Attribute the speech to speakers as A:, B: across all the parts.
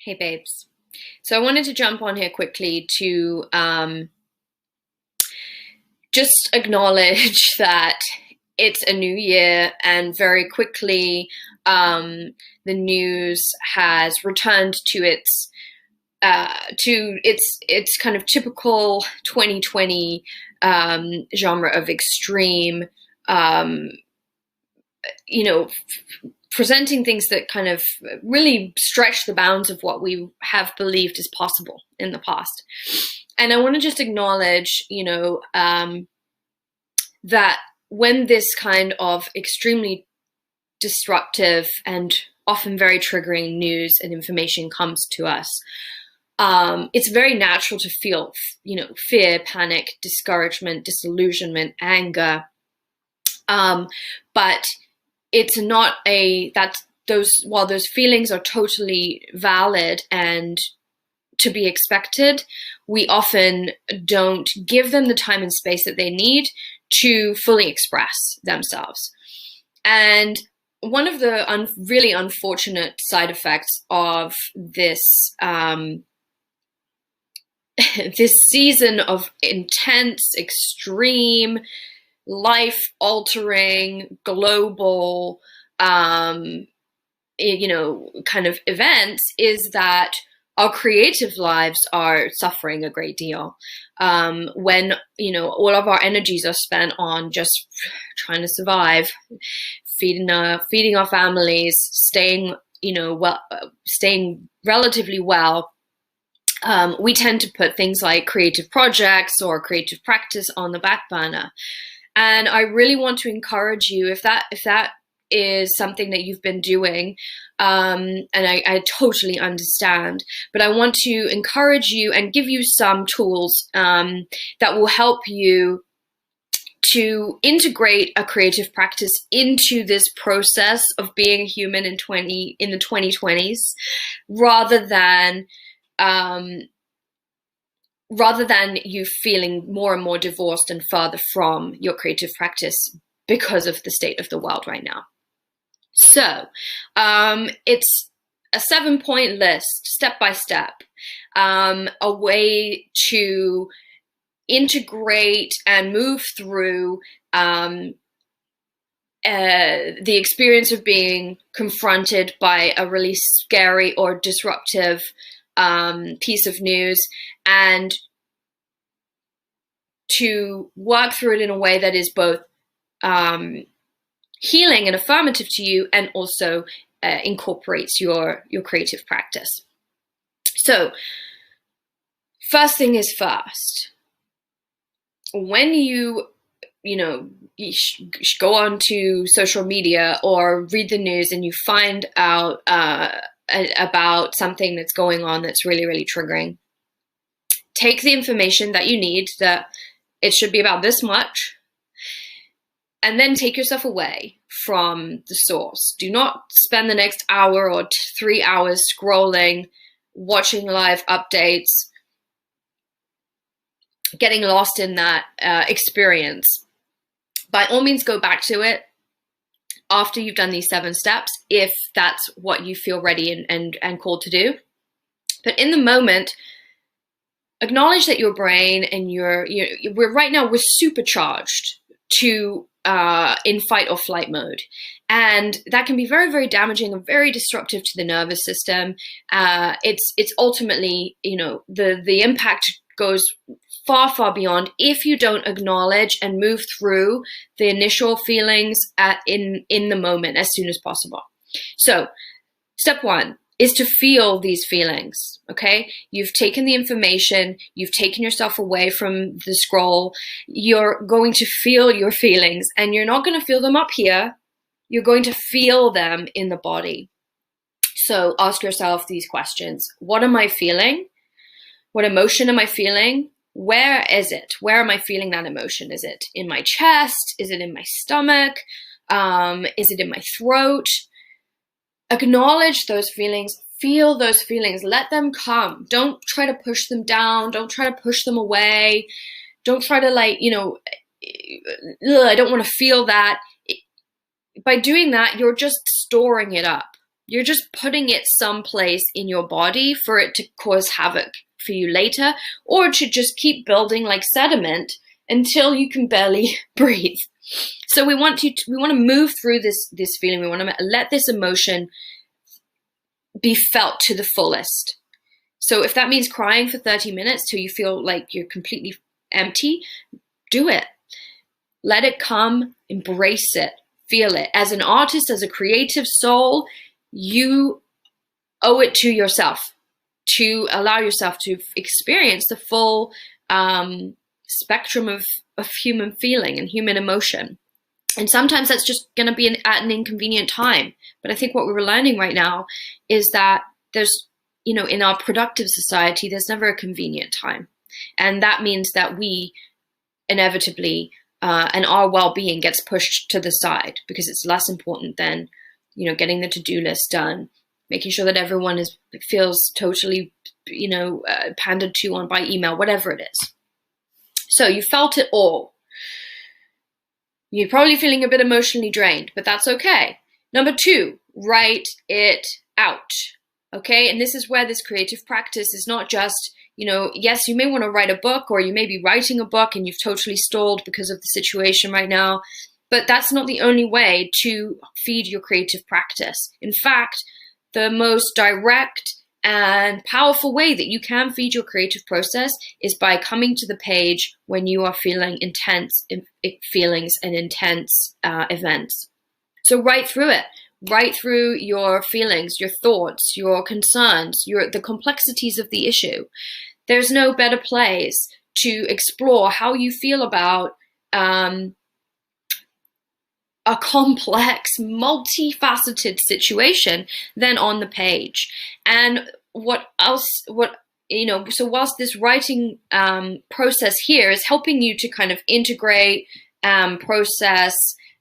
A: Hey babes. So I wanted to jump on here quickly to just acknowledge that it's a new year and very quickly the news has returned to its kind of typical 2020 genre of extreme, um, you know, presenting things that kind of really stretch the bounds of what we have believed is possible in the past. And I want to just acknowledge, that when this kind of extremely disruptive and often very triggering news and information comes to us, it's very natural to feel, fear, panic, discouragement, disillusionment, anger. But it's not while those feelings are totally valid and to be expected, we often don't give them the time and space that they need to fully express themselves. And one of the really unfortunate side effects of this this season of intense, extreme, life-altering, global, kind of events is that our creative lives are suffering a great deal. When, all of our energies are spent on just trying to survive, feeding our families, staying relatively well, we tend to put things like creative projects or creative practice on the back burner. And I really want to encourage you, if that is something that you've been doing, and I totally understand, but I want to encourage you and give you some tools that will help you to integrate a creative practice into this process of being a human in the 2020s, rather than you feeling more and more divorced and further from your creative practice because of the state of the world right now. So it's a 7-point list, step by step, a way to integrate and move through the experience of being confronted by a really scary or disruptive piece of news, and to work through it in a way that is both healing and affirmative to you, and also incorporates your creative practice. So, first thing is first. When you go on to social media or read the news and you find out about something that's going on that's really, really triggering, take the information that you need, that it should be about this much, and then take yourself away from the source. Do not spend the next hour or 3 hours scrolling, watching live updates, getting lost in that experience. By all means, go back to it after you've done these 7 steps, if that's what you feel ready and called to do. But in the moment, acknowledge that your brain and we're supercharged to in fight or flight mode. And that can be very, very damaging and very disruptive to the nervous system. It's ultimately, the impact goes far, far beyond if you don't acknowledge and move through the initial feelings in the moment as soon as possible. So step 1 is to feel these feelings, okay? You've taken the information, you've taken yourself away from the scroll, you're going to feel your feelings, and you're not going to feel them up here, you're going to feel them in the body. So ask yourself these questions. What am I feeling? What emotion am I feeling? Where is it? Where am I feeling that emotion? Is it in my chest? Is it in my stomach? Is it in my throat? Acknowledge those feelings, feel those feelings, let them come. Don't try to push them down. Don't try to push them away. Don't try to I don't want to feel that. By doing that, you're just storing it up. You're just putting it someplace in your body for it to cause havoc for you later, or to just keep building like sediment until you can barely breathe. So we want to move through this feeling. We want to let this emotion be felt to the fullest. So if that means crying for 30 minutes till you feel like you're completely empty, do it. Let it come, embrace it, feel it. As an artist, as a creative soul, you owe it to yourself to allow yourself to experience the full spectrum of human feeling and human emotion. And sometimes that's just going to be at an inconvenient time. But I think what we're learning right now is that there's, in our productive society, there's never a convenient time. And that means that we inevitably, and our well-being gets pushed to the side because it's less important than, getting the to-do list done, making sure that everyone feels totally, pandered to on by email, whatever it is. So you felt it all. You're probably feeling a bit emotionally drained, but that's okay. Number 2, write it out. Okay, and this is where this creative practice is not just, yes, you may want to write a book, or you may be writing a book and you've totally stalled because of the situation right now, but that's not the only way to feed your creative practice. In fact, the most direct and powerful way that you can feed your creative process is by coming to the page when you are feeling intense feelings and intense events. So write through it. Write through your feelings, your thoughts, your concerns, the complexities of the issue. There's no better place to explore how you feel about a complex, multifaceted situation than on the page. And so whilst this writing process here is helping you to kind of integrate, process,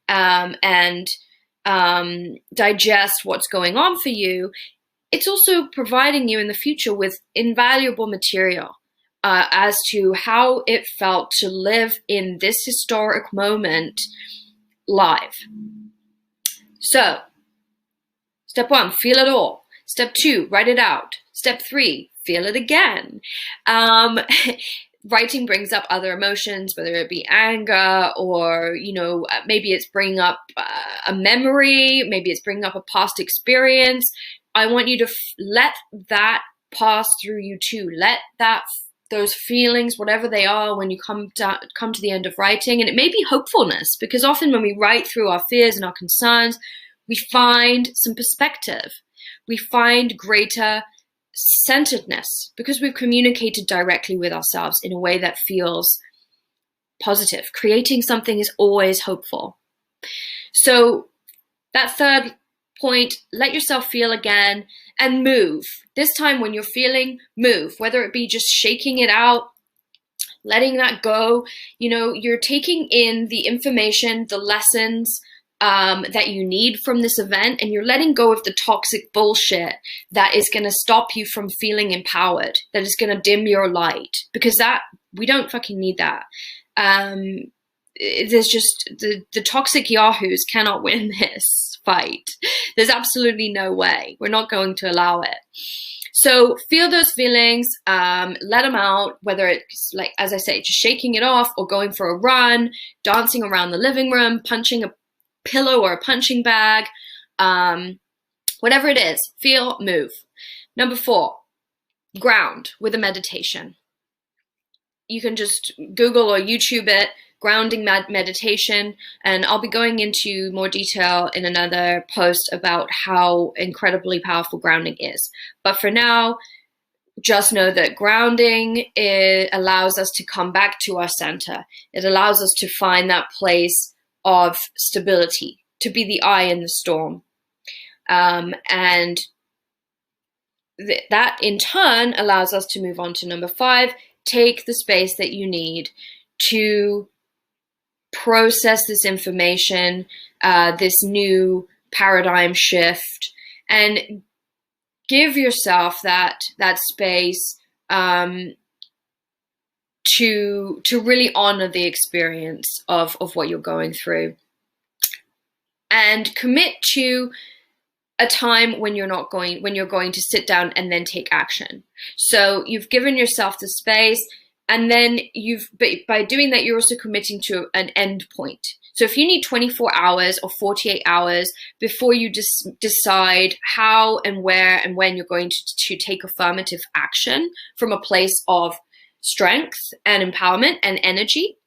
A: and digest what's going on for you, it's also providing you in the future with invaluable material as to how it felt to live in this historic moment live. So, step 1, feel it all. Step 2, write it out. Step 3, feel it again. Writing brings up other emotions, whether it be anger or, maybe it's bringing up a memory, maybe it's bringing up a past experience. I want you to let that pass through you too. Let those feelings, whatever they are, when you come to the end of writing, and it may be hopefulness, because often when we write through our fears and our concerns, we find some perspective. We find greater centeredness because we've communicated directly with ourselves in a way that feels positive. Creating something is always hopeful. So that third point, let yourself feel again and move. This time when you're feeling, move, whether it be just shaking it out, letting that go. You're taking in the information, the lessons that you need from this event, and you're letting go of the toxic bullshit that is going to stop you from feeling empowered, that is going to dim your light, because we don't fucking need that. There's just the toxic yahoos cannot win this fight. There's absolutely no way. We're not going to allow it. So feel those feelings, let them out, whether it's like, as I say, just shaking it off or going for a run, dancing around the living room, punching a pillow or a punching bag, whatever it is, feel, move. Number 4, ground with a meditation. You can just Google or YouTube it, grounding meditation, and I'll be going into more detail in another post about how incredibly powerful grounding is. But for now, just know that grounding allows us to come back to our center. It allows us to find that place of stability, to be the eye in the storm. And that in turn allows us to move on to number 5, take the space that you need to process this information, this new paradigm shift, and give yourself that space to really honor the experience of what you're going through, and commit to a time when you're going to sit down and then take action. So you've given yourself the space, and then by doing that, you're also committing to an end point. So if you need 24 hours or 48 hours before you just decide how and where and when you're going to take affirmative action from a place of strength and empowerment and energy,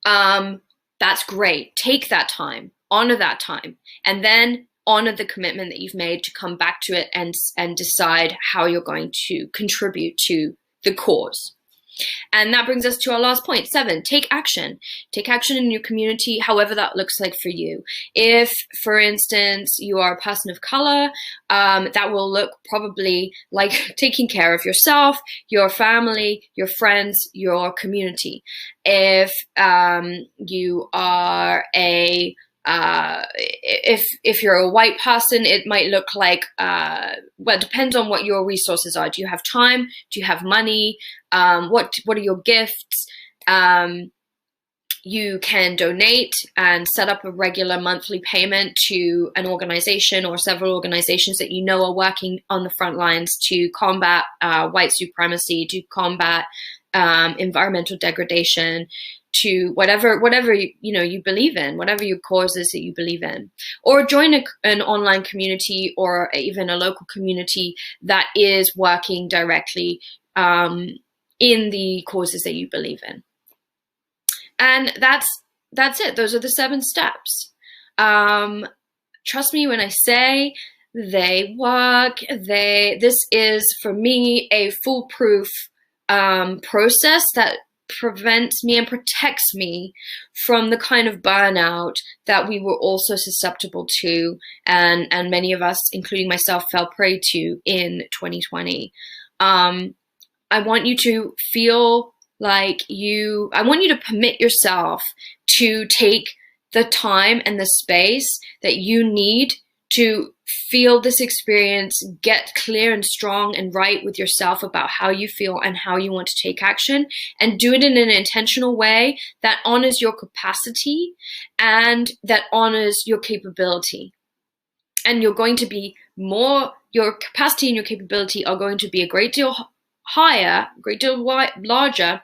A: that's great. Take that time, honor that time, and then honor the commitment that you've made to come back to it and decide how you're going to contribute to the cause. And that brings us to our last point, 7, take action. Take action in your community, however that looks like for you. If, for instance, you are a person of color, that will look probably like taking care of yourself, your family, your friends, your community. If you are if you're a white person, it might look like, well, it depends on what your resources are. Do you have time? Do you have money? What are your gifts? You can donate and set up a regular monthly payment to an organization or several organizations that you know are working on the front lines to combat white supremacy, to combat environmental degradation, to whatever you believe in, whatever your cause is that you believe in. Or join an online community or even a local community that is working directly in the causes that you believe in. And that's it. Those are the 7 steps. Trust me when I say they work. This is, for me, a foolproof process that prevents me and protects me from the kind of burnout that we were also susceptible to, and many of us, including myself, fell prey to in 2020. I want you to feel like I want you to permit yourself to take the time and the space that you need to feel this experience, get clear and strong and right with yourself about how you feel and how you want to take action, and do it in an intentional way that honors your capacity and that honors your capability. And you're going to be your capacity and your capability are going to be a great deal higher, a great deal larger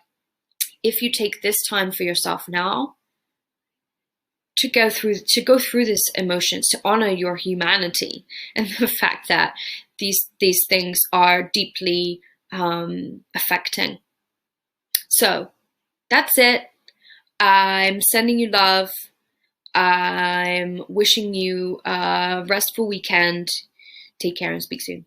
A: if you take this time for yourself now to go through this emotions, to honor your humanity and the fact that these things are deeply affecting. So that's it. I'm sending you love. I'm wishing you a restful weekend. Take care and speak soon.